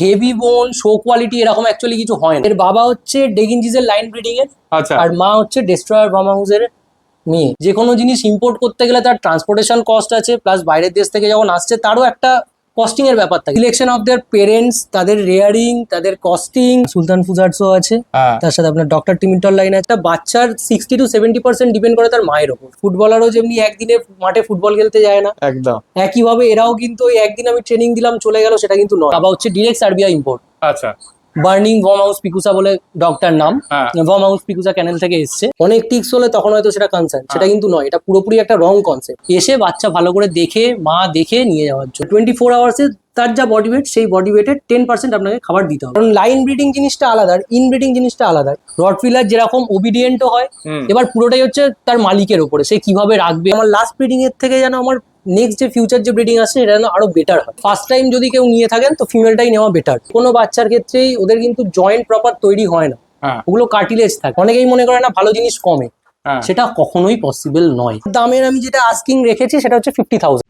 Heavy বোন show quality এরকম actually কিছু হয় না। এর বাবা হচ্ছে ডেগিনজিজের লাইন ব্রিডিং এর, আচ্ছা আর মা হচ্ছে ডেস্ট্রয়ার ভার্মাউজের মেয়ে। যে কোনো জিনিস ইম্পোর্ট করতে গেলে তার ট্রান্সপোর্টেশন কস্ট আছে, প্লাস বাইরের দেশ থেকে যখন আসছে তারও একটা কস্টিং এর ব্যাপার থাকে। সিলেকশন অফ দেয়ার পেরেন্টস, তাদের রেয়ারিং, তাদের কস্টিং। সুলতান ফুজার্সও আছে, হ্যাঁ তার সাথে আপনার ডক্টর টিমিন্টল লাইন আছে। একটা বাচ্চার 60 to 70% ডিপেন্ড করে তার মায়ের ওপর। ফুটবলারও যেমনি একদিনে মাঠে ফুটবল খেলতে যায় না, একদম। একইভাবে এরাও কিন্তু ওই একদিন আমি ট্রেনিং দিলাম চলে গেল সেটা কিন্তু নয়। বাবা হচ্ছে ডিরেক্ট সার্বিয়া ইম্পোর্ট। আচ্ছা বার্নিং ভর্মাউস পিকুসা বলে ডগটার নাম। হ্যাঁ ভর্মাউস পিকুসা ক্যানেল থেকে এসছে। অনেক টিক্স হলে তখন হয়তো সেটা কনসার্ন, সেটা কিন্তু নয়। এটা পুরোপুরি একটা রং কনসেপ্ট। এসে বাচ্চা ভালো করে দেখে মা দেখে নিয়ে যাওয়ার জন্য 24 আওয়ার্সে তার যা বডি ওয়েট সেই বডি ওয়েটের 10% আপনাকে খাবার দিতে হবে। কারণ লাইন ব্রিডিং জিনিসটা আলাদা, ইনব্রিডিং জিনিসটা আলাদা। রটফিলার যেরকম ওবিডিয়েন্টও হয়, এবার পুরোটাই হচ্ছে তার মালিকের ওপরে, সে কিভাবে রাখবে। আমার লাস্ট ব্রিডিং এর থেকে যেন আমার নেক্সট যে ফিউচার যে ব্রিডিং আসছে এটা যেন আরো বেটার হয়। ফার্স্ট টাইম যদি কেউ নিয়ে থাকেন তো ফিমেলটাই নেওয়া বেটার। কোনো বাচ্চার ক্ষেত্রেই ওদের কিন্তু জয়েন্ট প্রপার তৈরি হয় না, হ্যাঁ ওগুলো কার্টিলেজ থাকে। অনেকেই মনে করে না ভালো জিনিস কমে, হ্যাঁ সেটা কখনোই পসিবল নয়। দামের আমি যেটা আস্কিং রেখেছি সেটা হচ্ছে 50,000।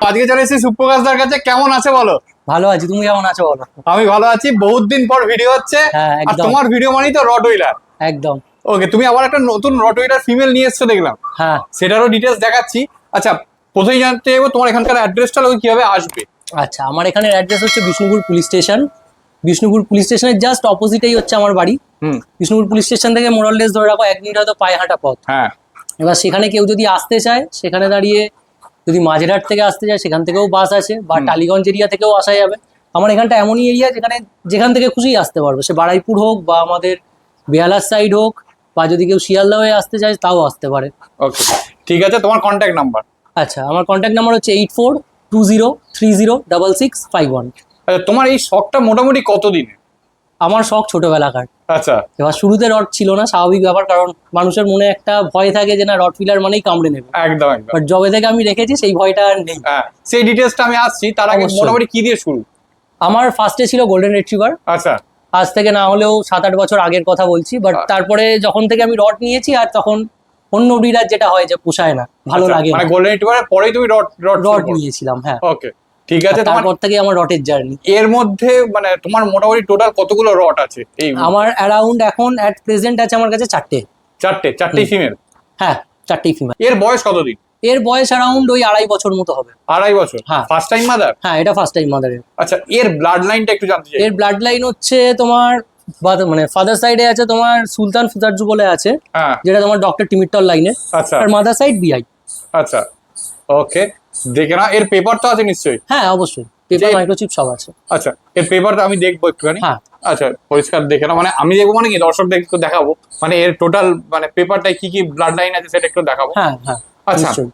আজকে চলে এসেছি সুপ্রকাশদার কাছে। কেমন আছে বলো? ভালো আছি, তুমি কেমন আছো বলো? আমি ভালো আছি। বহুত দিন পর ভিডিও হচ্ছে, হ্যাঁ আর একদম তোমার ভিডিও মানেই তো রটউইলার। একদম। ওকে, তুমি আবার একটা নতুন রটউইলার ফিমেল নিয়ে এসছো দেখলাম, হ্যাঁ সেটারও ডিটেলস দেখাচ্ছি। আচ্ছা, প্রথমেই জানতে চাইবো তোমার এখানকার অ্যাড্রেসটা, লোক কিভাবে আসবে? আচ্ছা, আমার এখানের অ্যাড্রেস হচ্ছে Bishnupur police station. Bishnupur police স্টেশনের জাস্ট অপোজিটেই হচ্ছে আমার বাড়ি। বিষ্ণুপুর পুলিশ স্টেশন থেকে মোরাললেস ধরে রাখো 1 মিনিট হয়তো পায়ে হাঁটা পথ। হ্যাঁ এবার সেখানে কেউ যদি আসতে চায়, সেখানে দাঁড়িয়ে যদি মাঝেরহাট থেকে আসতে চায় সেখান থেকেও বাস আছে, বা টালিগঞ্জ এরিয়া থেকেও আসা যাবে। আমার এখানটা এমনই এরিয়া যেখান থেকে খুশি আসতে পারবে, সে বারাইপুর হোক বা আমাদের বেহালার সাইড হোক, বা যদি কেউ শিয়ালদা হয়ে আসতে চায় তাও আসতে পারে। ওকে, ঠিক আছে। তোমার কন্ট্যাক্ট নাম্বার? আচ্ছা, আমার কন্ট্যাক্ট নাম্বার হচ্ছে 8420306651। আচ্ছা, তোমার এই শখটা মোটামুটি কতদিনে? আমার শখ ছোটবেলাকার। আচ্ছা এবার শুরুতে রড ছিল না, স্বাভাবিক ব্যাপার, কারণ মানুষের মনে একটা ভয় থাকে যে না রটফিলার মানেই কামড়ে নেবে। একদম একদম। বাট যবে থেকে আমি রেখেছি সেই ভয়টা আর নেই। হ্যাঁ, সেই ডিটেলসটা আমি আসছি। তার আগে অবশ্যই। মোটামুটি কি দিয়ে শুরু? আমার ফার্স্টে ছিল গোল্ডেন রিট্রিভার। আচ্ছা আজ থেকে না হলেও 7-8 বছর আগের কথা বলছি। বাট তারপরে যখন থেকে আমি রড নিয়েছি, আর তখন অন্য ব্রিডার যেটা হয় যে পোষায় না, ভালো লাগে মানে না, গোল্ডেন রিট্রিভারের পরেই তুমি রড নিয়েছিলাম। হ্যাঁ, ওকে, ঠিক আছে। তোমার তারপর থেকে আমার রটের জার্নি। এর মধ্যে মানে তোমার মোটামুটি টোটাল কতগুলো রট আছে? এই আমার অ্যারাউন্ড এখন অ্যাট প্রেজেন্ট আছে আমার কাছে 4টে। চারটেই ফিমেল? হ্যাঁ, 4টেই ফিমেল। এর বয়স কতদিন? এর বয়স অ্যারাউন্ড ওই 2.5 বছর মতো হবে। 2.5 বছর? হ্যাঁ। First time mother? হ্যাঁ, এটা ফার্স্ট টাইম মাদারের। আচ্ছা, এর ব্লাড লাইনটা একটু জানতে চাই। এর ব্লাড লাইন হচ্ছে তোমার মানে ফাদার সাইডে আছে তোমার সুলতান ফুজারজু বলে আছে, হ্যাঁ যেটা তোমার ডক্টর টিমিটল লাইনের। আচ্ছা আর মাদার সাইড বিআই। আচ্ছা, ওকে। দেখে না, এর পেপার তো আছে নিশ্চয়ই? হ্যাঁ অবশ্যই, পেপার মাইক্রোচিপ সব আছে। আচ্ছা, এর পেপারটা আমি দেখবো একটুখানি। হ্যাঁ আচ্ছা, পরিষ্কার দেখে না, মানে আমি দেখবো মানে কি দর্শকদের একটু দেখাবো, মানে এর টোটাল মানে পেপারটায় কি কি ব্লাড লাইন আছে সেটা একটু দেখাবো। হ্যাঁ হ্যাঁ আচ্ছা, নিশ্চয়ই।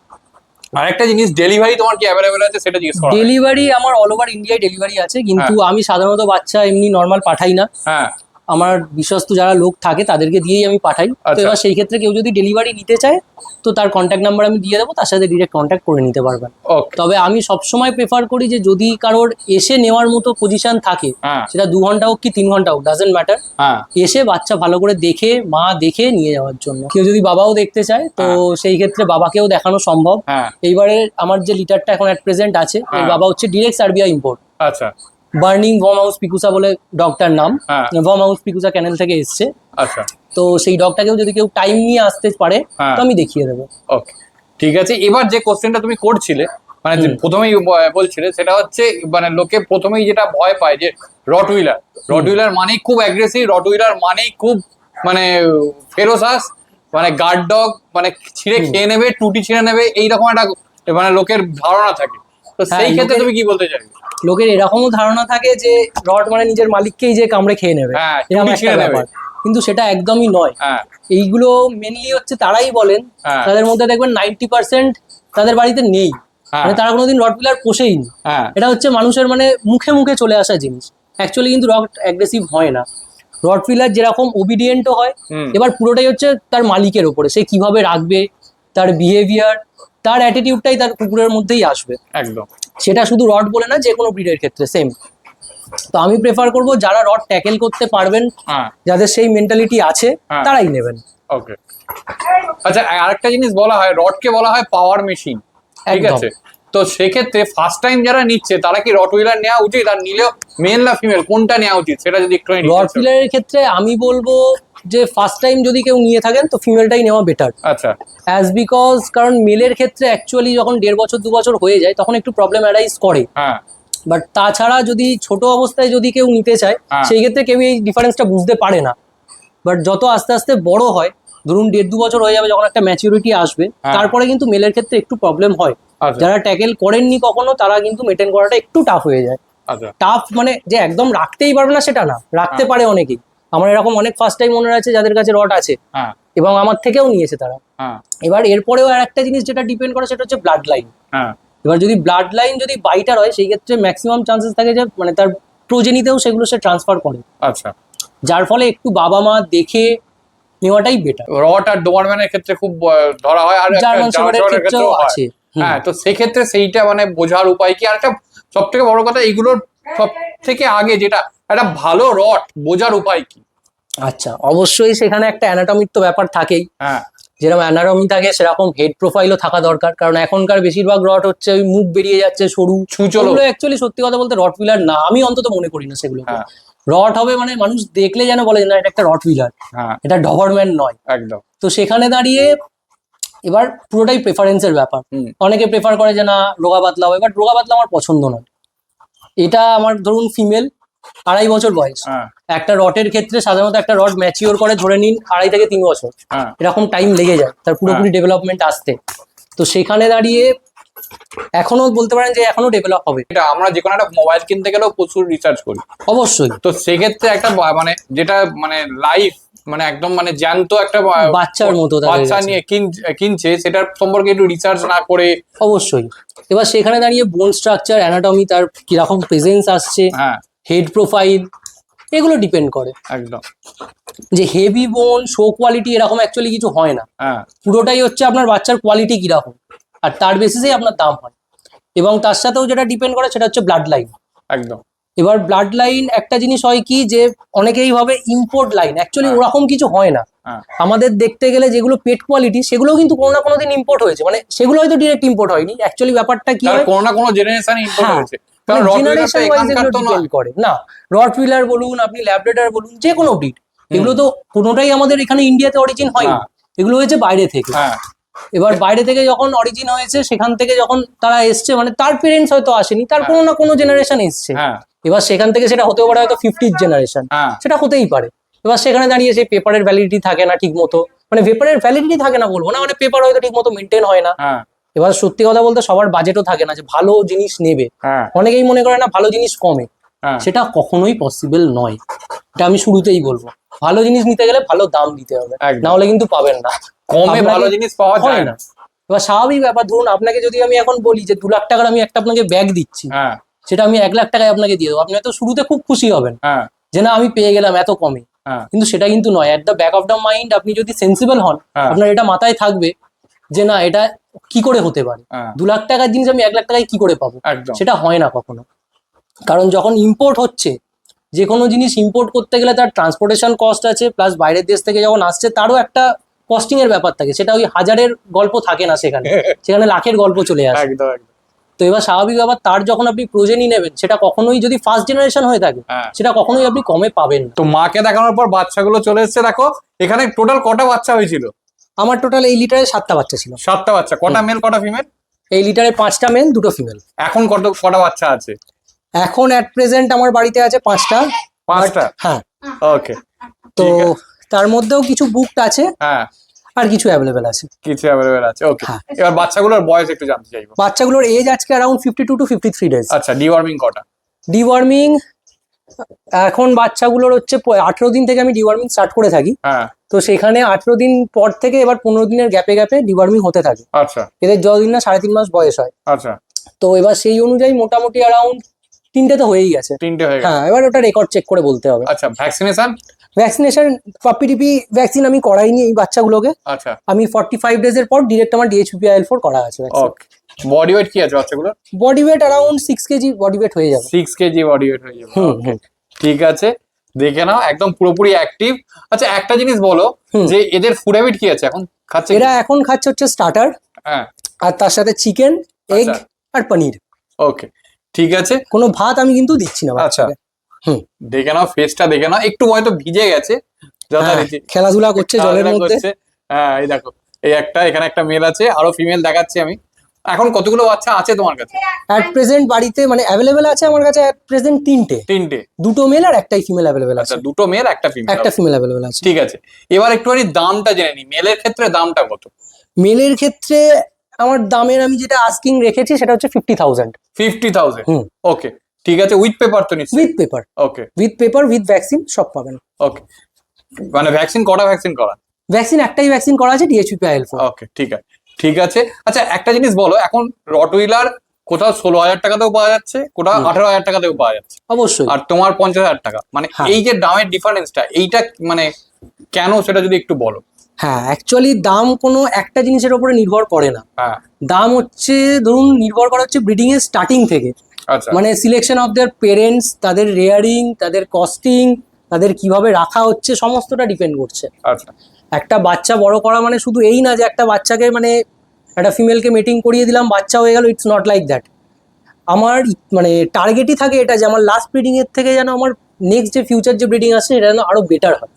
আরেকটা জিনিস, ডেলিভারি তোমার কি অ্যাভেলেবেল আছে সেটা জিজ্ঞেস করা? ডেলিভারি আমার অল ওভার ইন্ডিয়ায় ডেলিভারি আছে, কিন্তু আমি সাধারণত বাচ্চা এমনি নর্মাল পাঠাই না। হ্যাঁ আমার বিশ্বস্ত যারা লোক থাকে তাদেরকে দিয়েই আমি পাঠাই। তো আচ্ছা। এবার সেই ক্ষেত্রে কেউ যদি ডেলিভারি নিতে চায় তো তার কন্ট্যাক্ট নাম্বার আমি দিয়ে দেবো, তার সাথে ডিরেক্ট কন্ট্যাক্ট করে নিতে পারবেন। ওকে। তবে আমি সবসময় প্রেফার করি যে যদি কারোর এসে নেওয়ার মতো পজিশন থাকে, হ্যাঁ সেটা 2 ঘন্টা হোক কি 3 ঘন্টা হোক, ডাজেন্ট ম্যাটার, হ্যাঁ এসে বাচ্চা ভালো করে দেখে মা দেখে নিয়ে যাওয়ার জন্য। কেউ যদি বাবাও দেখতে চায় তো সেই ক্ষেত্রে বাবাকেও দেখানো সম্ভব। হ্যাঁ এইবারে আমার যে লিটারটা এখন অ্যাট প্রেজেন্ট আছে, এর বাবা হচ্ছে ডিরেক্ট সার্বিয়া ইম্পোর্ট। আচ্ছা বার্নিং ভর্মাউস পিকুসা বলে ডগটার নাম। হ্যাঁ ভর্মাউস পিকুসা ক্যানেল থেকে এসছে। আচ্ছা, তো সেই ডগটাকেও যদি কেউ টাইম নিয়ে আসতে পারে তো আমি দেখিয়ে দেবো। ওকে, ঠিক আছে। এবার যে কোশ্চেনটা তুমি করছিলে, মানে যে প্রথমেই বলছিলে, সেটা হচ্ছে মানে লোকে প্রথমেই যেটা ভয় পায় যে রটউইলার মানেই খুব অ্যাগ্রেসিভ, রটউইলার মানেই খুব মানে ফেরোসাস, মানে গার্ড ডগ, মানে ছিঁড়ে খেয়ে নেবে, টুটি ছিঁড়ে নেবে, এইরকম একটা মানে লোকের ধারণা থাকে। তো সেই ক্ষেত্রে তুমি কি বলতে চাইবে? লোকের এরকমও ধারণা থাকে যে রড মানে নিজের মালিককেই যে কামড়ে খেয়ে নেবে, হ্যাঁ, এরকম টুটি একটা ছিঁড়ে নেবে। ব্যাপার। কিন্তু সেটা একদমই নয়। হ্যাঁ এইগুলো মেনলি হচ্ছে তারাই বলেন, হ্যাঁ তাদের মধ্যে দেখবেন 90% তাদের বাড়িতে নেই, হ্যাঁ মানে তারা কোনোদিন রটউইলার পোষেই নি। হ্যাঁ এটা হচ্ছে মানুষের মানে মুখে মুখে চলে আসা জিনিস। অ্যাকচুয়ালি কিন্তু রড অ্যাগ্রেসিভ হয় না। রটউইলার যেরকম ওবিডিয়েন্টও হয়, এবার পুরোটাই হচ্ছে তার মালিকের ওপরে, সে কিভাবে রাখবে, তার বিহেভিয়ার, তার অ্যাটিটিউডটাই তার কুকুরের মধ্যেই আসবে। একদম। সেটা শুধু রড বলে না, যে কোনো ব্রিডের ক্ষেত্রে সেম। তো আমি প্রেফার করব যারা রড ট্যাকেল করতে পারবেন, হ্যাঁ যাদের সেই মেন্টালিটি আছে, হ্যাঁ। তারাই নেবেন। ওকে। আচ্ছা, আরেকটা জিনিস বলা হয়, রডকে বলা হয় পাওয়ার মেশিন, ঠিক একদম। আছে? তো সেক্ষেত্রে ফার্স্ট টাইম যারা নিচ্ছে তারা কি রট হুইলার নেওয়া উচিত, আর নিলেও মেল না ফিমেল কোনটা নেওয়া উচিত সেটা যদি একটু রড হুইলারের ক্ষেত্রে আমি বলবো যে ফার্স্ট টাইম যদি কেউ নিয়ে থাকেন তো ফিমেলটাই নেওয়া বেটার। আচ্ছা অ্যাজ বিকজ কারণ মেলের ক্ষেত্রে অ্যাকচুয়ালি যখন 1.5 বছর 2 বছর হয়ে যায় তখন একটু প্রবলেম অ্যারাইজ করে। হ্যাঁ বাট তাছাড়া যদি ছোট অবস্থায় যদি কেউ নিতে চায় হ্যাঁ। সেই ক্ষেত্রে কেউ এই ডিফারেন্সটা বুঝতে পারে না। বাট যত আস্তে আস্তে বড় হয়, ধরুন 1.5-2 বছর হয়ে যাবে, যখন একটা ম্যাচিউরিটি আসবে, হ্যাঁ। তারপরে কিন্তু মেলের ক্ষেত্রে একটু প্রবলেম হয়। আচ্ছা যারা ট্যাকেল করেননি কখনো তারা কিন্তু মেনটেন করাটা একটু টাফ হয়ে যায়। আচ্ছা টাফ মানে যে একদম রাখতেই পারবে না সেটা না, রাখতে হ্যাঁ। পারে অনেকেই। আমার এরকম অনেক ফার্স্ট টাইম ওনার আছে যাদের কাছে রড আছে হ্যাঁ এবং আমার থেকেও নিয়েছে তারা। হ্যাঁ এবার এরপরেও আর একটা জিনিস যেটা ডিপেন্ড করে সেটা হচ্ছে ব্লাড লাইন। হ্যাঁ এবার যদি ব্লাড লাইন যদি বাইটার হয় সেই ক্ষেত্রে ম্যাক্সিমাম চান্সেস থাকে যে মানে তার প্রোজেনিতেও সেগুলো সে ট্রান্সফার করে, আচ্ছা। যার ফলে একটু বাবা মা দেখে নেওয়াটাই বেটার। রট আর ডোবারম্যানের ক্ষেত্রে খুব ধরা হয়, আর জার্মান শেফার্ডের জার্মান ক্ষেত্রেও ক্ষেত্রেও হয়। আছে। হ্যাঁ, তো সেক্ষেত্রে সেইটা মানে বোঝার উপায় কি? আর একটা সব থেকে বড় কথা, এইগুলোর সব থেকে আগে যেটা একটা ভালো রড বোঝার উপায় কি? আচ্ছা, অবশ্যই সেখানে একটা অ্যানাটমির তো ব্যাপার থাকেই। হ্যাঁ যেরকম অ্যানাটমি থাকে সেরকম হেড প্রোফাইলও থাকা দরকার, কারণ এখনকার বেশিরভাগ রড হচ্ছে ওই মুখ বেরিয়ে যাচ্ছে সরু, ছুঁচলো। ওগুলো অ্যাকচুয়ালি সত্যি কথা বলতে রট হুইলার না, আমি অন্তত মনে করি না সেগুলো। হ্যাঁ রট হবে মানে মানুষ দেখলে যেন বলে যে না এটা একটা রট হুইলার, হ্যাঁ এটা ডবারম্যান নয়। একদম। তো সেখানে দাঁড়িয়ে এবার পুরোটাই প্রেফারেন্সের ব্যাপার। হুম। অনেকে প্রেফার করে যে না রোগা পাতলা হবে, বাট রোগা পাতলা আমার পছন্দ নয়। এটা আমার ধরুন ফিমেল 2.5 বছর বয়স, হ্যাঁ একটা রটের ক্ষেত্রে সাধারণত একটা রড ম্যাচিওর করে ধরে নিন 2.5 থেকে 3 বছর, হ্যাঁ এরকম টাইম লেগে যায় তার পুরোপুরি ডেভেলপমেন্ট আসতে। তো সেখানে দাঁড়িয়ে এখনো বলতে পারেন যে এখনো ডেভেলপ হবে। এটা আমরা যে কোনো একটা মোবাইল কিনতে গেলেও প্রচুর রিসার্চ করি, অবশ্যই তো সেক্ষেত্রে একটা মানে যেটা মানে লাইফ মানে একদম মানে জ্যান্ত একটা বাচ্চার মতো তাদের বাচ্চা কাছে। নিয়ে কিনছে, সেটার সম্পর্কে একটু রিসার্চ না করে। অবশ্যই। এবার সেখানে দাঁড়িয়ে বোন স্ট্রাকচার, অ্যানাটমি, তার কিরকম প্রেজেন্স আসছে, হ্যাঁ হেড প্রোফাইল, এগুলো ডিপেন্ড করে। একদম। যে হেভি বোন শো কোয়ালিটি এরকম অ্যাকচুয়ালি কিছু হয় না, হ্যাঁ পুরোটাই হচ্ছে আপনার বাচ্চার কোয়ালিটি কিরকম, আর তার বেসিসেই আপনার দাম হয়। এবং তার সাথেও যেটা ডিপেন্ড করে সেটা হচ্ছে ব্লাড লাইন। একদম। এবার ব্লাড লাইন একটা জিনিস হয় কি যে অনেকেই ভাবে ইম্পোর্ট লাইন, অ্যাকচুয়ালি হ্যাঁ। ওরকম কিছু হয় না। হ্যাঁ আমাদের দেখতে গেলে যেগুলো পেট কোয়ালিটি সেগুলোও কিন্তু কোনো না কোনো দিন ইম্পোর্ট হয়েছে, মানে সেগুলো হয়তো ডিরেক্ট ইম্পোর্ট হয়নি। অ্যাকচুয়ালি ব্যাপারটা কি তার হয়, কোনো না কোনো জেনারেশন ইম্পোর্ট হ্যাঁ, হয়েছে, কারণ রট হুইলার তো জেনারেশন ওয়াইজ এখানকার এগুলো তো ডিপেন্ড নয়। করে। না, রট হুইলার বলুন, আপনি ল্যাব্রাডর বলুন, যে কোনো ব্রিড, এগুলো তো কোনোটাই আমাদের এখানে ইন্ডিয়াতে অরিজিন হয়নি, হ্যাঁ। এগুলো হয়েছে বাইরে থেকে। হ্যাঁ এবার বাইরে থেকে যখন অরিজিন হয়েছে সেখান থেকে যখন তারা এসছে, মানে তার পেরেন্টস হয়তো আসেনি, তার কোনো না কোনো জেনারেশন এসছে। হ্যাঁ এবার সেখান থেকে সেটা হতেও পারে হয়তো 50th জেনারেশন, হ্যাঁ সেটা হতেই পারে। এবার সেখানে দাঁড়িয়ে সেই পেপারের ভ্যালিডিটি থাকে না ঠিক মতো, মানে পেপারের ভ্যালিডিটি থাকে না বলবো না, মানে পেপার হয়তো ঠিক মতো মেনটেন হয় না। হ্যাঁ এবার সত্যি কথা বলতে সবার বাজেটও থাকে না যে ভালো জিনিস নেবে। হ্যাঁ অনেকেই মনে করে না ভালো জিনিস কমে, হ্যাঁ সেটা কখনোই পসিবল নয়। এটা আমি শুরুতেই বলবো, ভালো জিনিস নিতে গেলে ভালো দাম দিতে হবে, একদম। না হলে কিন্তু পাবেন না, কমে আপনাকে ভালো জিনিস পাওয়া হয় যায় না। না। এবার স্বাভাবিক ব্যাপার, ধরুন আপনাকে যদি আমি এখন বলি যে 2 লাখ টাকার আমি একটা আপনাকে ব্যাগ দিচ্ছি, হ্যাঁ সেটা আমি 1 লাখ টাকায় আপনাকে দিয়ে দেবো, আপনি হয়তো শুরুতে খুব খুশি হবেন হ্যাঁ যে না আমি পেয়ে গেলাম এত কমে, হ্যাঁ কিন্তু সেটা কিন্তু নয়। At the back of the mind আপনি যদি সেন্সিবল হন, হ্যাঁ। আপনার এটা মাথায় থাকবে যে না এটা কি করে হতে পারে, হ্যাঁ 2 লাখ টাকার জিনিস আমি 1 লাখ টাকায় কি করে পাবো, একদম। সেটা হয় না কখনো। কারণ যখন ইম্পোর্ট হচ্ছে, যে কোনো জিনিস ইম্পোর্ট করতে গেলে তার ট্রান্সপোর্টেশন কস্ট আছে, প্লাস বাইরের দেশ থেকে যখন আসছে তারও একটা কস্টিং এর ব্যাপার থাকে, সেটা ওই হাজারের গল্প থাকে না সেখানে, সেখানে লাখের গল্প চলে আসে। একদম একদম। তো এবার স্বাভাবিক ব্যাপার, তার যখন আপনি প্রোজেনি নেবেন সেটা কখনোই যদি ফার্স্ট জেনারেশন হয়ে থাকে হ্যাঁ। সেটা কখনোই আপনি কমে পাবেন না। তো মাকে দেখানোর পর বাচ্চাগুলো চলে এসেছে, দেখো এখানে টোটাল কটা বাচ্চা হয়েছিল? আমার টোটাল এই লিটারে 7টা বাচ্চা ছিল। 7টা বাচ্চা, কটা মেল কটা ফিমেল? এই লিটারে 5টা মেল 2টো ফিমেল। এখন কটা বাচ্চা আছে? এখন অ্যাট প্রেজেন্ট আমার বাড়িতে আছে 5টা। 5টা? হ্যাঁ, ওকে। তো তার মধ্যেও কিছু বুকড আছে হ্যাঁ আর কিছু অ্যাভেলেবেল আছে। কিছু অ্যাভেলেবেল আছে, ওকে। হ্যাঁ। এবার বাচ্চাগুলোর বয়স একটু জানতে চাইবো। বাচ্চাগুলোর এজ আজকে অ্যারাউন্ড 52 to 53 ডেজ। আচ্ছা, ডিওয়ার্মিং কটা? ডিওয়ার্মিং এখন বাচ্চাগুলোর হচ্ছে 18 দিন থেকে আমি ডিওয়ার্মিং স্টার্ট করে থাকি, হ্যাঁ তো সেখানে 18 দিন পর থেকে এবার 15 দিনের গ্যাপে গ্যাপে ডিওয়ার্মিং হতে থাকে। আচ্ছা এদের যতদিন না 3.5 মাস বয়স হয়, আচ্ছা। তো এবার সেই অনুযায়ী মোটামুটি অ্যারাউন্ড 3টে তো হয়েই গেছে। 3টে হয়ে গেছে। হ্যাঁ, এবার ওটা রেকর্ড চেক করে বলতে হবে। আচ্ছা, ভ্যাকসিনেশন? ভ্যাকসিনেশন পাপ্পি টিপি ভ্যাকসিন আমি করাইনি এই বাচ্চাগুলোকে। আচ্ছা আমি 45 ডেজের পর ডিরেক্ট আমার DHPPIL4 করা আছে vaccine। ওকে। বডি ওয়েট কি আছে বাচ্চাগুলো? Body weight around 6 KG body weight হয়ে যাবে। 6 কেজি বডি ওয়েট হয়ে যাবে। হুম হুম ঠিক আছে, দেখে নাও একদম পুরোপুরি অ্যাক্টিভ। আচ্ছা একটা জিনিস বলো, হুম। যে এদের ফুড হ্যাবিট কি আছে এখন, খাচ্ছে কি? এরা এখন খাচ্ছে হচ্ছে স্টার্টার, হ্যাঁ আর তার সাথে চিকেন, এগ আচ্ছা। আর পনির। ওকে ঠিক আছে। কোনো ভাত আমি কিন্তু দিচ্ছি না আচ্ছা বাচ্চাকে। হুম। দেখে নাও ফেসটা, দেখে নাও একটু হয়তো ভিজে গেছে যথারীতি, হ্যাঁ, খেলাধুলা করছে জলের খেলাধুলা মধ্যে। করছে। হ্যাঁ এই দেখো, এই একটা, এখানে একটা মেল আছে, আরো ফিমেল দেখাচ্ছি আমি। এখন কতগুলো বাচ্চা আছে তোমার কাছে? অ্যাট প্রেজেন্ট বাড়িতে মানে অ্যাভেলেবেল আছে আমার কাছে অ্যাট প্রেজেন্ট 3টে, তিনটে? দুটো মেল আর একটাই ফিমেল অ্যাভেলেবেল আচ্ছা আছে। দুটো মেল একটা ফিমেল। একটা ফিমেল অ্যাভেলেবেল আছে। ঠিক আছে, এবার একটুখানি দামটা জেনে নি, মেলের ক্ষেত্রে দামটা কত? মেলের ক্ষেত্রে আমার দামের আমি যেটা আস্কিং রেখেছি সেটা হচ্ছে 50,000 50,000? হুম। ওকে ঠিক আছে, উইথ পেপার তো নিশ্চয়ই? With paper, okay with vaccine সব পাবেন। ওকে, মানে ভ্যাকসিন কটা ভ্যাকসিন করা? ভ্যাকসিন একটাই ভ্যাকসিন করা আছে, ডিএইচপি IL4। ওকে ঠিক আছে ঠিক আছে। আচ্ছা একটা জিনিস বলো, এখন রটউইলার কোথাও 16,000 টাকাতেও পাওয়া যাচ্ছে, কোথাও 18,000 টাকাতেও পাওয়া যাচ্ছে, অবশ্যই। আর তোমার 50,000 টাকা, মানে হ্যাঁ। এই যে দামের ডিফারেন্সটা, এইটা মানে কেন সেটা যদি একটু বলো। হ্যাঁ, অ্যাকচুয়ালি দাম কোনো একটা জিনিসের উপরে নির্ভর করে না। হ্যাঁ দাম হচ্ছে ধরুন নির্ভর করা হচ্ছে ব্রিডিং এর স্টার্টিং থেকে, আচ্ছা মানে সিলেকশন অফ দেয়ার পেরেন্টস, তাদের রেয়ারিং, তাদের কস্টিং, তাদের কিভাবে রাখা হচ্ছে, সমস্তটা ডিপেন্ড করছে। আচ্ছা একটা বাচ্চা বড় করা মানে শুধু এই না যে একটা বাচ্চাকে মানে একটা ফিমেলকে মিটিং করিয়ে দিলাম বাচ্চা হয়ে গেল, ইটস নট লাইক দ্যাট। আমার মানে টার্গেটই থাকে এটা যে আমার লাস্ট ব্রিডিং এর থেকে যেন আমার নেক্সট যে ফিউচার যে ব্রিডিং আসছে এটা যেন আরো বেটার হয়।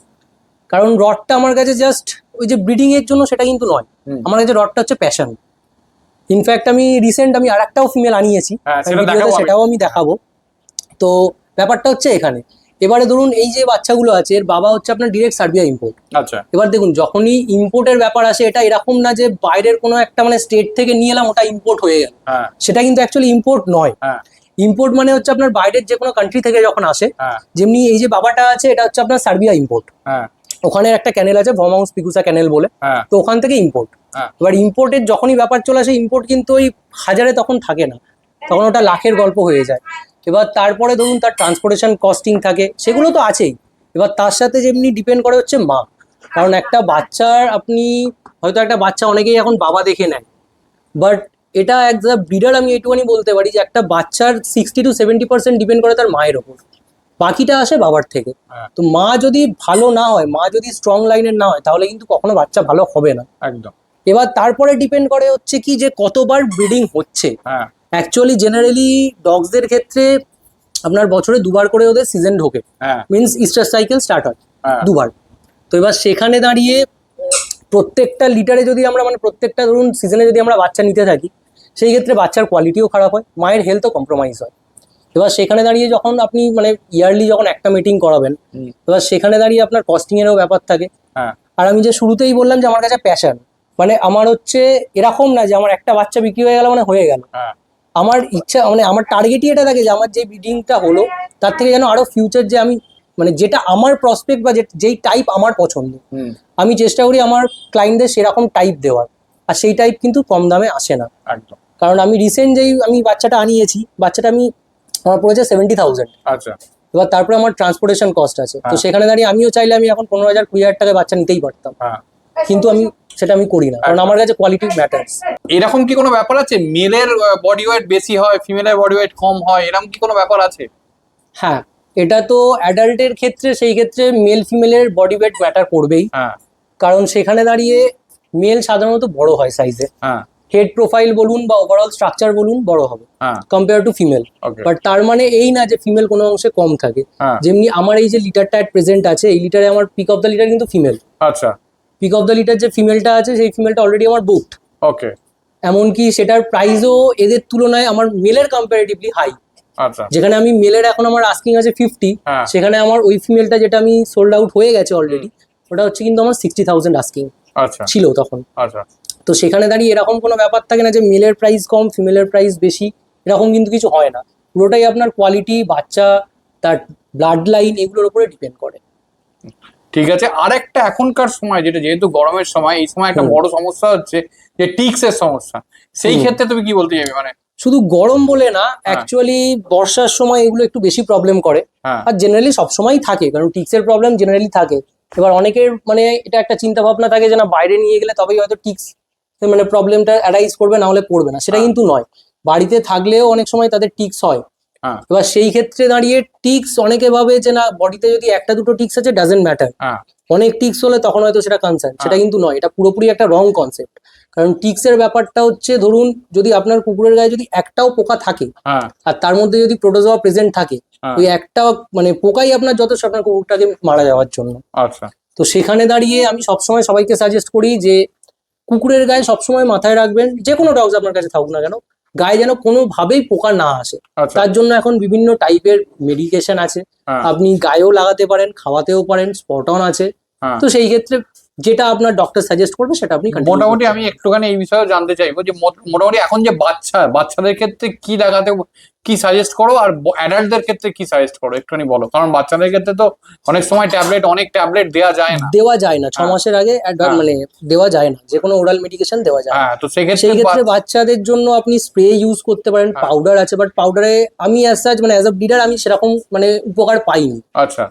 কারণ রডটা আমার কাছে জাস্ট ওই যে ব্রিডিং এর জন্য সেটা কিন্তু নয়, হুম। আমার কাছে রডটা হচ্ছে প্যাশন। ইনফ্যাক্ট আমি রিসেন্ট আমি আর একটাও ফিমেল আনিয়েছি, হ্যাঁ, সেটা ভিডিওতে দেখাবো আমি। সেটাও আমি দেখাবো। তো ব্যাপারটা হচ্ছে এখানে, এবারে ধরুন এই যে বাচ্চাগুলো আছে এর বাবা হচ্ছে আপনার ডিরেক্ট সার্বিয়া ইম্পোর্ট। আচ্ছা এবার দেখুন যখনই ইম্পোর্টের ব্যাপার আসে এটা এরকম না যে বাইরের কোনো একটা মানে স্টেট থেকে নিয়ে এলাম ওটা ইম্পোর্ট হয়ে গেল, হ্যাঁ সেটা কিন্তু অ্যাকচুয়ালি ইম্পোর্ট নয়। হ্যাঁ ইম্পোর্ট মানে হচ্ছে আপনার বাইরের যে কোনো কান্ট্রি থেকে যখন আসে, হ্যাঁ যেমনি এই যে বাবাটা আছে এটা হচ্ছে আপনার সার্বিয়া ইম্পোর্ট। হ্যাঁ ওখানে একটা ক্যানেল আছে ভমাউস পিকুসা ক্যানেল বলে, হ্যাঁ তো ওখান থেকে ইম্পোর্ট। হ্যাঁ এবার ইম্পোর্টের যখনই ব্যাপার চলে আসে ইম্পোর্ট কিন্তু ওই হাজারে তখন থাকে না, তখন ওটা লাখের গল্প হয়ে যায়। এবার তারপরে ধরুন তার ট্রান্সপোর্টেশন কস্টিং থাকে, সেগুলো তো আছেই। এবার তার সাথে যেমনি ডিপেন্ড করে হচ্ছে মা, কারণ একটা বাচ্চার আপনি হয়তো একটা বাচ্চা অনেকেই এখন বাবা দেখে নেয়, বাট এটা অ্যাজ আ ব্রিডার আমি এইটুখানি বলতে পারি যে একটা বাচ্চার 60 to 70% ডিপেন্ড করে তার মায়ের ওপর, বাকিটা আসে বাবার থেকে। হ্যাঁ। তো মা যদি ভালো না হয়, মা যদি স্ট্রং লাইনের না হয়, তাহলে কিন্তু কখনো বাচ্চা ভালো হবে না। একদম। এবার তারপরে ডিপেন্ড করে হচ্ছে কি যে কতবার ব্রিডিং হচ্ছে। হ্যাঁ অ্যাকচুয়ালি জেনারেলি ডগসদের ক্ষেত্রে আপনার বছরে দুবার করে ওদের সিজন ঢোকে, হ্যাঁ মিনস ইস্টার সাইকেল স্টার্ট হয় হ্যাঁ দুবার। তো এবার সেখানে দাঁড়িয়ে প্রত্যেকটা লিটারে যদি আমরা মানে প্রত্যেকটা ধরুন সিজনে যদি আমরা বাচ্চা নিতে থাকি, সেই ক্ষেত্রে বাচ্চার কোয়ালিটিও খারাপ হয়, মায়ের হেলথও কম্প্রোমাইজ হয়। এবার সেখানে দাঁড়িয়ে যখন আপনি মানে ইয়ারলি যখন একটা মিটিং করাবেন, হুম। এবার সেখানে দাঁড়িয়ে আপনার কস্টিং এরও ব্যাপার থাকে। হ্যাঁ আর আমি যে শুরুতেই বললাম যে আমার কাছে প্যাশন, মানে আমার হচ্ছে এরকম না যে আমার একটা বাচ্চা বিক্রি হয়ে গেল মানে হয়ে গেল। হ্যাঁ আমার ইচ্ছা মানে আমার টার্গেটই এটা থাকে যে আমার যে ব্রিডিংটা হলো তার থেকে যেন আরো ফিউচার যে আমি মানে যেটা আমার প্রসপেক্ট বা যেই টাইপ আমার পছন্দ, হুম আমি চেষ্টা করি আমার ক্লায়েন্টদের সেরকম টাইপ দেওয়ার। আর সেই টাইপ কিন্তু কম দামে আসে না, একদম। কারণ আমি রিসেন্ট যেই আমি বাচ্চাটা আনিয়েছি, বাচ্চাটা আমার পড়েছে 70,000। আচ্ছা এবার তারপরে আমার ট্রান্সপোর্টেশন কস্ট আছে, তো হ্যাঁ। সেখানে দাঁড়িয়ে আমিও চাইলে আমি এখন 15,000 20,000 টাকায় বাচ্চা নিতেই পারতাম, হ্যাঁ কিন্তু আমি সেটা আমি করি না, কারণ আমার কাছে কোয়ালিটি ম্যাটার্স। এরকম কি কোনো ব্যাপার আছে, মেলের বডি ওয়েট বেশি হয় ফিমেলের বডি ওয়েট কম হয়, এরকম কি কোনো ব্যাপার আছে? হ্যাঁ, এটা তো অ্যাডাল্টের ক্ষেত্রে সেই ক্ষেত্রে মেল ফিমেলের বডি ওয়েট ম্যাটার করবেই, হ্যাঁ কারণ সেখানে দাঁড়িয়ে মেল সাধারণত বড় হয় সাইজে, হ্যাঁ হেড প্রোফাইল বলুন বা ওভারঅল স্ট্রাকচার বলুন বড় হবে হ্যাঁ compare to female. Okay but তার মানে এই না যে ফিমেল কোনো অংশে কম থাকে। হ্যাঁ যেমনি আমার এই যে লিটারটা এট প্রেজেন্ট আছে, এই লিটারে আমার পিক অফ দ্য লিটার কিন্তু ফিমেল। আচ্ছা পিক অফ দ্য লিটার যে ফিমেলটা আছে সেই ফিমেলটা অলরেডি আমার বুকড, ওকে এমনকি সেটার প্রাইসও এদের তুলনায় আমার মেলের কম্পারেটিভলি হাই। আচ্ছা যেখানে আমি মেলের এখন আমার আস্কিং আছে 50, হ্যাঁ। সেখানে আমার ওই ফিমেলটা যেটা আমি সোল্ড আউট হয়ে গেছে অলরেডি, ওটা হচ্ছে কিন্তু আমার 60,000 আস্কিং আচ্ছা ছিল তখন। আচ্ছা তো সেখানে দাঁড়িয়ে এরকম কোনো ব্যাপার থাকে না যে মেলের প্রাইস কম ফিমেলের প্রাইস বেশি, এরকম কিন্তু কিছু হয় না। পুরোটাই আপনার কোয়ালিটি, বাচ্চা, তার ব্লাড লাইন, এগুলোর উপরে ডিপেন্ড করে। ঠিক আছে। আরেকটা এখনকার সময় যেটা, যেহেতু গরমের সময়, এই সময় একটা হুম। বড় সমস্যা হচ্ছে যে টিক্স এর সমস্যা। সেই হুম। ক্ষেত্রে তুমি কি বলতে চাইবে, মানে? শুধু গরম বলে না, অ্যাকচুয়ালি বর্ষার সময় এগুলো একটু বেশি প্রবলেম করে, হ্যাঁ আর জেনারেলি সবসময়ই থাকে, কারণ টিক্সের প্রবলেম জেনারেলি থাকে। এবার অনেকের মানে এটা একটা চিন্তা ভাবনা থাকে যে না বাইরে নিয়ে গেলে তবেই হয়তো টিক্স মানে প্রবলেমটা অ্যারাইজ করবে, না হলে পড়বে না, সেটা কিন্তু নয়। বাড়িতে থাকলেও অনেক সময় তাদের টিক্স হয়। হ্যাঁ এবার সেই ক্ষেত্রে দাঁড়িয়ে টিক্স অনেকে ভাবে যে না, বডিতে যদি একটা দুটো টিক্স আছে ডাজেন্ট ম্যাটার, হ্যাঁ অনেক টিক্স হলে তখন হয়তো সেটা কনসার্ন, সেটা কিন্তু নয়। এটা পুরোপুরি একটা রং কনসেপ্ট। কারণ টিক্সের ব্যাপারটা হচ্ছে, ধরুন যদি আপনার কুকুরের গায়ে যদি একটাও পোকা থাকে হ্যাঁ আর তার মধ্যে যদি প্রোটোজোয়া প্রেজেন্ট থাকে, হ্যাঁ। ওই একটা মানে পোকাই আপনার যথেষ্ট আপনার কুকুরটাকে মারা যাওয়ার জন্য। আচ্ছা তো সেখানে দাঁড়িয়ে আমি সবসময় সবাইকে সাজেস্ট করি যে কুকুরের গায়ে সবসময় মাথায় রাখবেন, যে কোনো ডগস আপনার কাছে থাকুক না কেন, গায়ে যেন কোনোভাবেই পোকা না আসে। আচ্ছা তার জন্য এখন বিভিন্ন টাইপের মেডিকেশন আছে, হ্যাঁ আপনি গায়েও লাগাতে পারেন, খাওয়াতেও পারেন, স্পট অন আছে। হ্যাঁ। তো সেই ক্ষেত্রে যেটা আপনার ডক্টর সাজেস্ট করবে সেটা আপনি continue মোটামুটি করতে আমি পারেন। একটুখানি এই বিষয়ে জানতে চাইবো যে মোটামুটি এখন যে বাচ্চাদের ক্ষেত্রে কি লাগাতে, কি সাজেস্ট করো, আর অ্যাডাল্টদের ক্ষেত্রে কি সাজেস্ট করো একটুখানি বলো। কারণ বাচ্চাদের ক্ষেত্রে তো অনেক সময় অনেক ট্যাবলেট দেওয়া যায় না। দেওয়া যায় না 6 হ্যাঁ। মাসের আগে হ্যাঁ। মানে দেওয়া যায় না, যে কোনো ওরাল মেডিকেশন দেওয়া যায় না। হ্যাঁ তো সেক্ষেত্রে সেই ক্ষেত্রে বাচ্চাদের জন্য আপনি স্প্রে ইউজ করতে পারেন, হ্যাঁ। পাউডার আছে, বাট পাউডারে আমি অ্যাজ সাচ মানে অ্যাজ আ ব্রিডার আমি সেরকম মানে উপকার পাইনি। আচ্ছা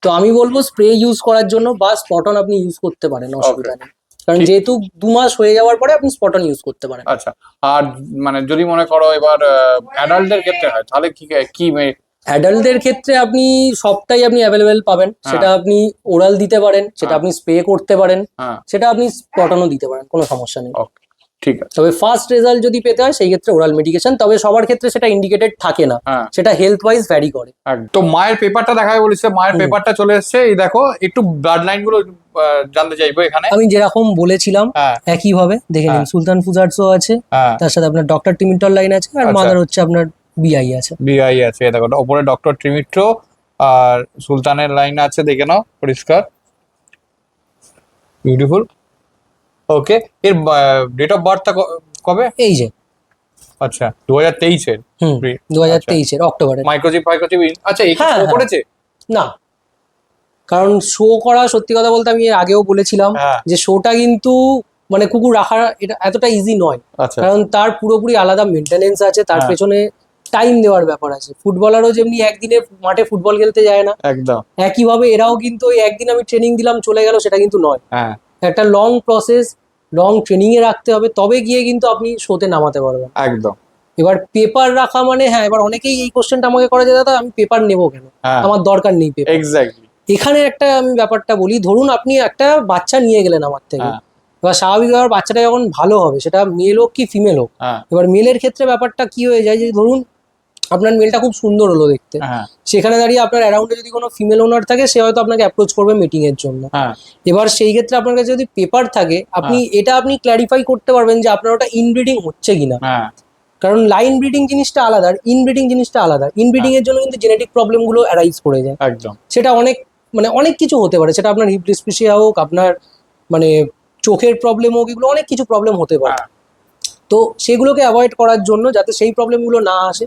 তো আমি বলবো স্প্রে ইউজ করার জন্য বা স্পট অন আপনি ইউজ করতে পারেন, অসুবিধা নেই। কারণ ঠিক। যেহেতু 2 মাস হয়ে যাওয়ার পরে আপনি স্পট অন ইউজ করতে পারেন। আচ্ছা আর মানে যদি মনে করো এবার অ্যাডাল্টদের ক্ষেত্রে হয় তাহলে কি কি অ্যাডাল্টদের ক্ষেত্রে আপনি সবটাই আপনি অ্যাভেলেবেল পাবেন। হ্যাঁ। সেটা আপনি ওরাল দিতে পারেন, সেটা হ্যাঁ। আপনি স্প্রে করতে পারেন, হ্যাঁ সেটা আপনি স্পট অনও দিতে পারেন, কোনো সমস্যা নেই। ওকে ঠিক আছে। তবে ফার্স্ট রেজাল্ট যদি পেতে হয় সেই ক্ষেত্রে ওরাল মেডিকেশন, তবে সবার ক্ষেত্রে সেটা ইন্ডিকেটেড থাকে না, হ্যাঁ সেটা হেলথ ওয়াইজ ভ্যারি করে। তো মায়ের পেপারটা দেখাবে বলেছে, মায়ের হুম। পেপারটা চলে এসেছে, এই দেখো একটু ব্লাড লাইন গুলো জানতে চাইবো এখানে। আমি যেরকম বলেছিলাম হ্যাঁ একইভাবে দেখে নিন, হ্যাঁ। সুলতান ফুজার্সও আছে, হ্যাঁ তার সাথে আপনার ডক্টর টিমিন্টল লাইন আছে, আর আচ্ছা। মাদার হচ্ছে আপনার বিআই আছে। বিআই আছে, এই দেখো ওপরে ডক্টর ট্রিমিট্রো আর সুলতানের লাইন আছে, দেখে নাও পরিষ্কার, বিউটিফুল। ওকে এর ডেট অফ বার্থটা কবে? এই যে আচ্ছা 2023-এর। 2023-এর অক্টোবরে। মাইক্রোচিপ আচ্ছা এই হ্যাঁ, শো হ্যাঁ। করেছে? না, কারণ শো করা, সত্যি কথা বলতে আমি এর আগেও বলেছিলাম হ্যাঁ। যে শোটা কিন্তু মানে কুকুর রাখা এটা এতটা ইজি নয়। আচ্ছা কারণ তার পুরোপুরি আলাদা মেনটেনেন্স আছে, তার হ্যাঁ। পেছনে টাইম দেওয়ার ব্যাপার আছে। ফুটবলারও যেমনি একদিনে মাঠে ফুটবল খেলতে যায় না, একদম একইভাবে এরাও কিন্তু ওই একদিন আমি ট্রেনিং দিলাম চলে গেল, সেটা কিন্তু নয়। হ্যাঁ একটা লং প্রসেস, লং ট্রেনিং এ রাখতে হবে, তবে গিয়ে কিন্তু আপনি শোতে নামাতে পারবেন। একদম এবার পেপার রাখা মানে, হ্যাঁ, এবার অনেকেই এই কোশ্চেনটা আমাকে করে যে দাদা আমি পেপার নেবো কেন, হ্যাঁ আমার দরকার নেই পেপার। এক্স্যাক্টলি এখানে একটা আমি ব্যাপারটা বলি, ধরুন আপনি একটা বাচ্চা নিয়ে গেলেন আমার থেকে, হ্যাঁ এবার স্বাভাবিক ব্যাপার বাচ্চাটা যখন ভালো হবে, সেটা মেল হোক কি ফিমেল হোক, হ্যাঁ এবার মেলের ক্ষেত্রে ব্যাপারটা কি হয়ে যায় যে ধরুন আপনার মেলটা খুব সুন্দর হলো দেখতে, হ্যাঁ সেখানে দাঁড়িয়ে আপনার অ্যারাউন্ডে যদি কোনো ফিমেল ওনার থাকে, সে হয়তো আপনাকে অ্যাপ্রোচ করবে মিটিং এর জন্য। হ্যাঁ এবার সেই ক্ষেত্রে আপনার কাছে যদি পেপার থাকে, আপনি এটা আপনি ক্ল্যারিফাই করতে পারবেন যে আপনার ওটা ইনব্রিডিং হচ্ছে কিনা। হ্যাঁ কারণ লাইন ব্রিডিং জিনিসটা আলাদা, আর ইনব্রিডিং জিনিসটা আলাদা। ইনব্রিডিং এর জন্য কিন্তু জেনেটিক প্রবলেম গুলো অ্যারাইজ করে যায়। একদম সেটা অনেক মানে অনেক কিছু হতে পারে, সেটা আপনার হিপ ডিসপ্লেসিয়া হোক, আপনার মানে চোখের প্রবলেম হোক, এগুলো অনেক কিছু প্রবলেম হতে পারে। হ্যাঁ তো সেগুলোকে অ্যাভয়েড করার জন্য, যাতে সেই প্রবলেমগুলো না আসে,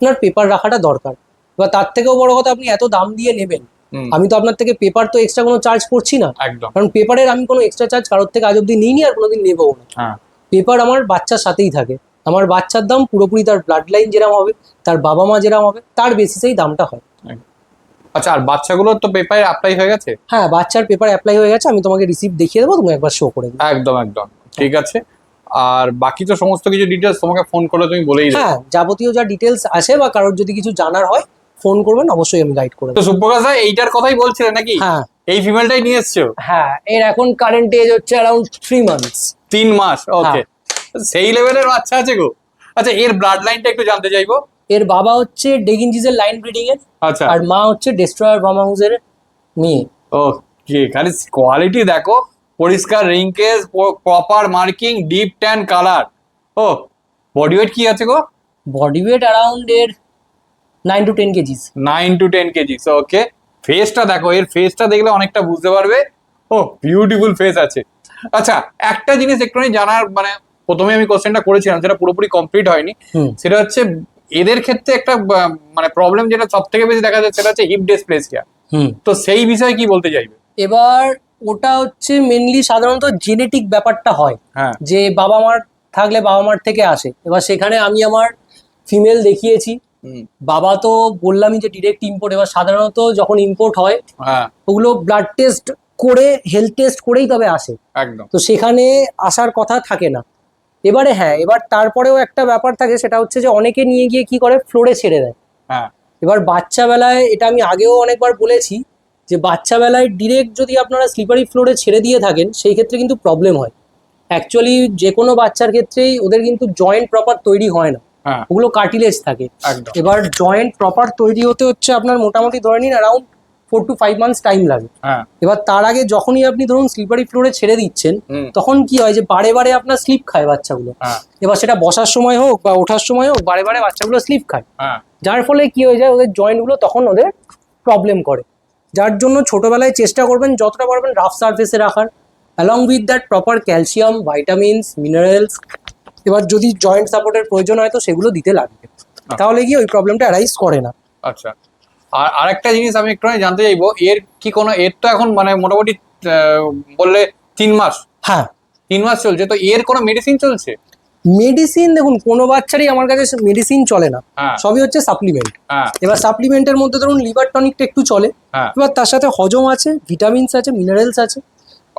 আপনার পেপার রাখাটা দরকার। এবার তার থেকেও বড় কথা, আপনি এত দাম দিয়ে নেবেন, হুম, আমি তো আপনার থেকে পেপার তো এক্সট্রা কোনো চার্জ করছি না, একদম কারণ পেপারের আমি কোনো এক্সট্রা চার্জ কারোর থেকে আজ অব্দি নিইনি আর কোনোদিন নেবও না। হ্যাঁ পেপার আমার বাচ্চার সাথেই থাকে, আমার বাচ্চার দাম পুরোপুরি তার ব্লাড লাইন যেরকম হবে, তার বাবা মা যেরকম হবে, তার বেসিসেই দামটা হয়। আচ্ছা আর বাচ্চাগুলোর তো পেপারে অ্যাপ্লাই হয়ে গেছে? হ্যাঁ, বাচ্চার পেপার অ্যাপ্লাই হয়ে গেছে, আমি তোমাকে রিসিপ্ট দেখিয়ে দেবো, তুমি একবার শো করে দিও। একদম একদম ঠিক আছে। আর বাকি তো সমস্ত কিছু ডিটেলস তোমাকে ফোন করে তুমি বলেই দেবে। হ্যাঁ, যাবতীয় যা ডিটেলস আছে বা কারোর যদি কিছু জানার হয় ফোন করবেন, অবশ্যই আমি গাইড করে তো দেবো। সুপ্রকাশ ভাই এইটার কথাই বলছিলেন নাকি? হ্যাঁ এই ফিমেলটাই নিয়ে এসছো? হ্যাঁ, এর এখন কারেন্ট এজ হচ্ছে অ্যারাউন্ড 3 মান্থস। 3 মাস, ওকে। সেই লেভেলের বাচ্চা আছে গো। আচ্ছা এর ব্লাড লাইনটা একটু জানতে চাইবো। এর বাবা হচ্ছে ডেগিনজিজের লাইন ব্রিডিং এর, আচ্ছা আর মা হচ্ছে ডেস্ট্রয়ার ভার্মাউজের মেয়ে। ওকে, খালি কোয়ালিটি দেখো, পরিষ্কার রিঙ্কেজ, proper marking, deep tan colour. ও বডি ওয়েট কি আছে গো? বডি ওয়েট অ্যারাউন্ড এর 9 to 10 কেজিস। 9 to 10 কেজিস, ওকে। ফেসটা দেখো, এর ফেসটা দেখলে অনেকটা বুঝতে পারবে। ও বিউটিফুল ফেস আছে। আচ্ছা একটা জিনিস একটুখানি জানার, মানে প্রথমে আমি কোশ্চেনটা করেছিলাম, সেটা পুরোপুরি কমপ্লিট হয়নি। সেটা হচ্ছে এদের ক্ষেত্রে একটা মানে প্রবলেম যেটা সব থেকে বেশি দেখা যায়, সেটা হচ্ছে হিপ ডিসপ্লেসিয়া। তো সেই বিষয়ে কি বলতে চাইবে? এবার ওটা হচ্ছে মেনলি সাধারণত জেনেটিক ব্যাপারটা হয়, হ্যাঁ যে বাবা মার থাকলে বাবা মার থেকে আসে। এবার সেখানে আমি আমার ফিমেল দেখিয়েছি, বাবা তো বললামই যে ডিরেক্ট ইম্পোর্ট। এবার সাধারণত যখন ইম্পোর্ট হয় হ্যাঁ ওগুলো ব্লাড টেস্ট করে হেলথ টেস্ট করেই তবে আসে, একদম। তো সেখানে আসার কথা থাকে না। এবারে হ্যাঁ, এবার তারপরেও একটা ব্যাপার থাকে, সেটা হচ্ছে যে অনেকে নিয়ে গিয়ে কি করে ফ্লোরে ছেড়ে দেয়। হ্যাঁ এবার বাচ্চা বেলায়, এটা আমি আগেও অনেকবার বলেছি, যে বাচ্চা বেলায় ডিরেক্ট যদি আপনারা স্লিপারি ফ্লোরে ছেড়ে দিয়ে থাকেন সেই ক্ষেত্রে কিন্তু প্রবলেম হয়। অ্যাকচুয়ালি যে কোনো বাচ্চার ক্ষেত্রেই ওদের কিন্তু জয়েন্ট প্রপার তৈরি হয় না, হ্যাঁ ওগুলো কার্টিলেজ থাকে। একদম। এবার জয়েন্ট প্রপার তৈরি হতে হচ্ছে আপনার মোটামুটি ধরে নিন অ্যারাউন্ড 4 to 5 months টাইম লাগে। হ্যাঁ এবার তার আগে যখনই আপনি ধরুন স্লিপারি ফ্লোরে ছেড়ে দিচ্ছেন, হুম। তখন কি হয় যে বারে বারে আপনার স্লিপ খায় বাচ্চাগুলো। হ্যাঁ এবার সেটা বসার সময় হোক বা ওঠার সময় হোক, বারে বারে বাচ্চাগুলো স্লিপ খায়, হ্যাঁ যার ফলে কি হয়ে যায় ওদের জয়েন্টগুলো তখন ওদের প্রবলেম করে। যার জন্য ছোটবেলায় চেষ্টা করবেন যতটা পারবেন রাফ সারফেসে রাখার, along with that proper calcium, vitamins, minerals. এবার যদি জয়েন্ট সাপোর্টের প্রয়োজন হয় তো সেগুলো দিতে লাগবে, তাহলে কি ওই প্রবলেমটা অ্যারাইজ করে না। আচ্ছা, আর আরেকটা জিনিস আমি একটু জানতে চাইবো, এর কি কোনো, এর তো এখন মানে মোটামুটি বললে 3 মাস, হ্যাঁ 3 মাস চলছে, তো এর কোনো মেডিসিন চলছে? মেডিসিন দেখুন, কোনো বাচ্চারই আমার কাছে মেডিসিন চলে না, হ্যাঁ সবই হচ্ছে সাপ্লিমেন্ট। হ্যাঁ এবার সাপ্লিমেন্টের মধ্যে ধরুন লিভার টনিকটা একটু চলে, হ্যাঁ এবার তার সাথে হজম আছে, ভিটামিনস আছে, মিনারেলস আছে।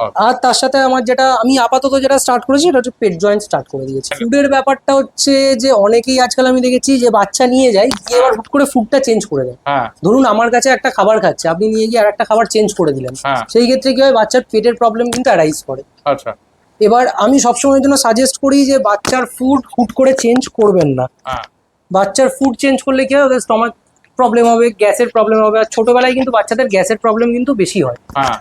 Okay. আর তার সাথে আমার যেটা আমি আপাতত যেটা স্টার্ট করেছি সেটা হচ্ছে পেট জয়েন্ট স্টার্ট করে দিয়েছি। ফুডের ব্যাপারটা হচ্ছে যে অনেকেই আজকাল আমি দেখেছি যে বাচ্চা নিয়ে যায় গিয়ে এবার হুট করে ফুডটা চেঞ্জ করে দেয়। হ্যাঁ ধরুন আমার কাছে একটা খাবার খাচ্ছে, আপনি নিয়ে গিয়ে আর একটা খাবার চেঞ্জ করে দিলেন, হ্যাঁ সেই ক্ষেত্রে কি হয় বাচ্চার পেটের প্রবলেম কিন্তু অ্যারাইজ করে। আচ্ছা এবার আমি সবসময়ের জন্য সাজেস্ট করি যে বাচ্চার ফুড হুট করে চেঞ্জ করবেন না। হ্যাঁ বাচ্চার ফুড চেঞ্জ করলে কি হয় ওদের স্টমাক প্রবলেম হবে, গ্যাসের প্রবলেম হবে। আর ছোটবেলায় কিন্তু বাচ্চাদের গ্যাসের প্রবলেম কিন্তু বেশি হয়, হ্যাঁ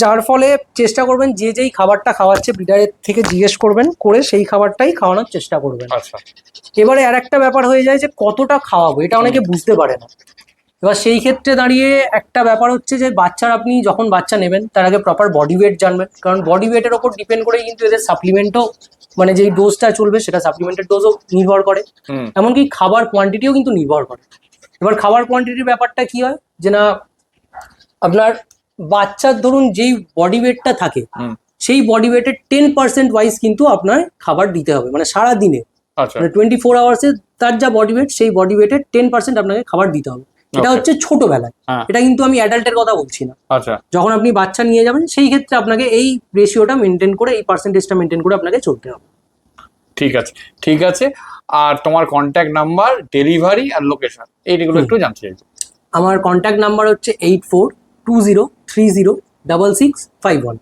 যার ফলে চেষ্টা করবেন যে যেই খাবারটা খাওয়াচ্ছে ব্রিডারের থেকে জিজ্ঞেস করবেন করে সেই খাবারটাই খাওয়ানোর চেষ্টা করবেন। আচ্ছা এবারে আর একটা ব্যাপার হয়ে যায় যে কতটা খাওয়াবো, এটা অনেকে বুঝতে পারে না। এবার সেই ক্ষেত্রে দাঁড়িয়ে একটা ব্যাপার হচ্ছে যে বাচ্চার, আপনি যখন বাচ্চা নেবেন তার আগে প্রপার বডি ওয়েট জানবেন, কারণ বডি ওয়েটের ওপর ডিপেন্ড করেই কিন্তু এদের সাপ্লিমেন্টও, মানে যেই ডোজটা চলবে সেটা সাপ্লিমেন্টের ডোজও নির্ভর করে, হুম এমনকি খাবার কোয়ান্টিটিও কিন্তু নির্ভর করে। এবার খাবার কোয়ান্টিটির ব্যাপারটা কি হয় যে না, আপনার বাচ্চার ধরুন যেই বডি ওয়েটটা থাকে হুম সেই বডি ওয়েটের 10% ওয়াইজ কিন্তু আপনার খাবার দিতে হবে, মানে সারা দিনে, আচ্ছা মানে 24 আওয়ার্সে তার যা বডি ওয়েট সেই বডি ওয়েটের 10% আপনাকে খাবার দিতে হবে। এটা Okay. হচ্ছে ছোটবেলায়, হ্যাঁ এটা কিন্তু আমি অ্যাডাল্টের কথা বলছি না। আচ্ছা যখন আপনি বাচ্চা নিয়ে যাবেন সেই ক্ষেত্রে আপনাকে এই রেশিওটা মেনটেন করে, এই পার্সেন্টেজটা মেনটেন করে আপনাকে চলতে হবে। ঠিক আছে ঠিক আছে। আর তোমার কন্ট্যাক্ট নাম্বার, ডেলিভারি আর লোকেশন এইগুলো একটু জানতে চাইছি। আমার কন্ট্যাক্ট নাম্বার হচ্ছে 8420366651।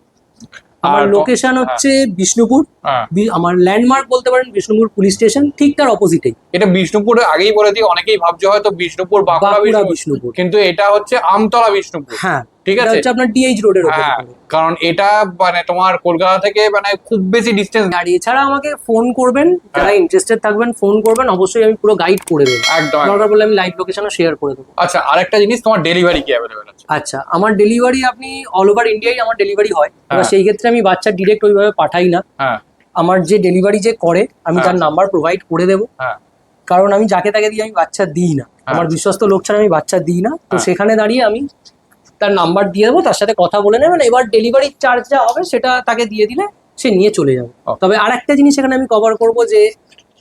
আমার আর লোকেশন হচ্ছে বিষ্ণুপুর। হ্যাঁ আমার ল্যান্ডমার্ক বলতে পারেন বিষ্ণুপুর পুলিশ স্টেশন, ঠিক তার অপোজিটেই। এটা বিষ্ণুপুর, আগেই বলে দিই, অনেকেই ভাবছে হয়তো বিষ্ণুপুর বাঁকুড়া বাঁকুড়া বিষ্ণুপুর, বিষ্ণুপুর। কিন্তু এটা হচ্ছে আমতলা বিষ্ণুপুর। হ্যাঁ ঠিক এটা আছে, হচ্ছে আপনার ডিএইচ রোডের ওপর। হ্যাঁ, কারণ এটা মানে তোমার কলকাতা থেকে মানে খুব বেশি ডিস্টেন্স। আর এছাড়া আমাকে ফোন করবেন, যারা হ্যাঁ। ইন্টারেস্টেড থাকবেন ফোন করবেন, অবশ্যই আমি পুরো গাইড করে দেবো। একদম একদম। দরকার পড়লে আমি লাইভ লোকেশনও শেয়ার করে দেবো। আচ্ছা, আরেকটা জিনিস, তোমার ডেলিভারি কি অ্যাভেলেবেল আছে? আচ্ছা, আমার ডেলিভারি আপনি অল ওভার ইন্ডিয়ায় আমার ডেলিভারি হয়। এবার হ্যাঁ। সেই ক্ষেত্রে আমি বাচ্চা ডিরেক্ট ওইভাবে পাঠাই না। হ্যাঁ আমার যে ডেলিভারি যে করে আমি হ্যাঁ। তার নাম্বার প্রোভাইড করে দেবো, হ্যাঁ কারণ আমি যাকে তাকে দিয়ে আমি বাচ্চা দিই না, আমার বিশ্বস্ত লোক ছাড়া আমি বাচ্চা দিই না। তো হ্যাঁ। সেখানে দাঁড়িয়ে আমি তার নাম্বার দিয়ে দেবো, তার সাথে কথা বলে নেবেন। এবার ডেলিভারি চার্জ যা হবে সেটা তাকে দিয়ে দিলে সে নিয়ে চলে যাবে। Okay. তবে আর একটা জিনিস এখানে আমি কভার করবো, যে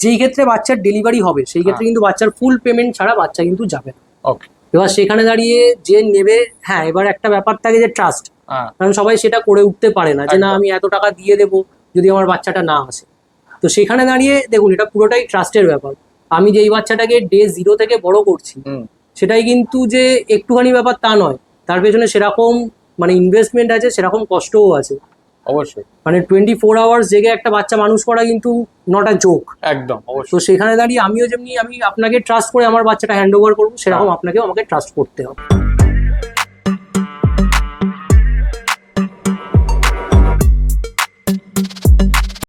যেই ক্ষেত্রে বাচ্চার ডেলিভারি হবে সেই ক্ষেত্রে কিন্তু বাচ্চার ফুল পেমেন্ট ছাড়া বাচ্চা কিন্তু যাবে না। ওকে। এবার সেখানে দাঁড়িয়ে যে নেবে, হ্যাঁ এবার একটা ব্যাপার থাকে যে ট্রাস্ট, হ্যাঁ কারণ সবাই সেটা করে উঠতে পারে না যে না একদম। আমি এত টাকা দিয়ে দেবো যদি আমার বাচ্চাটা না আসে। তো সেখানে দাঁড়িয়ে দেখুন, এটা পুরোটাই ট্রাস্টের ব্যাপার। আমি যেই বাচ্চাটাকে ডে 0 থেকে বড় করছি হুম সেটাই কিন্তু যে একটুখানি ব্যাপার তা নয়, তার পেছনে সেরকম মানে ইনভেস্টমেন্ট আছে, সেরকম কষ্টও আছে। অবশ্যই মানে 24 আওয়ার্স জেগে একটা বাচ্চা মানুষ করা কিন্তু নট আ জোক। একদম তো অবশ্যই। সেখানে দাঁড়িয়ে আমিও যেমনি আমি আপনাকে ট্রাস্ট করে আমার বাচ্চাটা হ্যান্ড ওভার করবো, সেরকম আপনাকেও আমাকে ট্রাস্ট করতে হবে।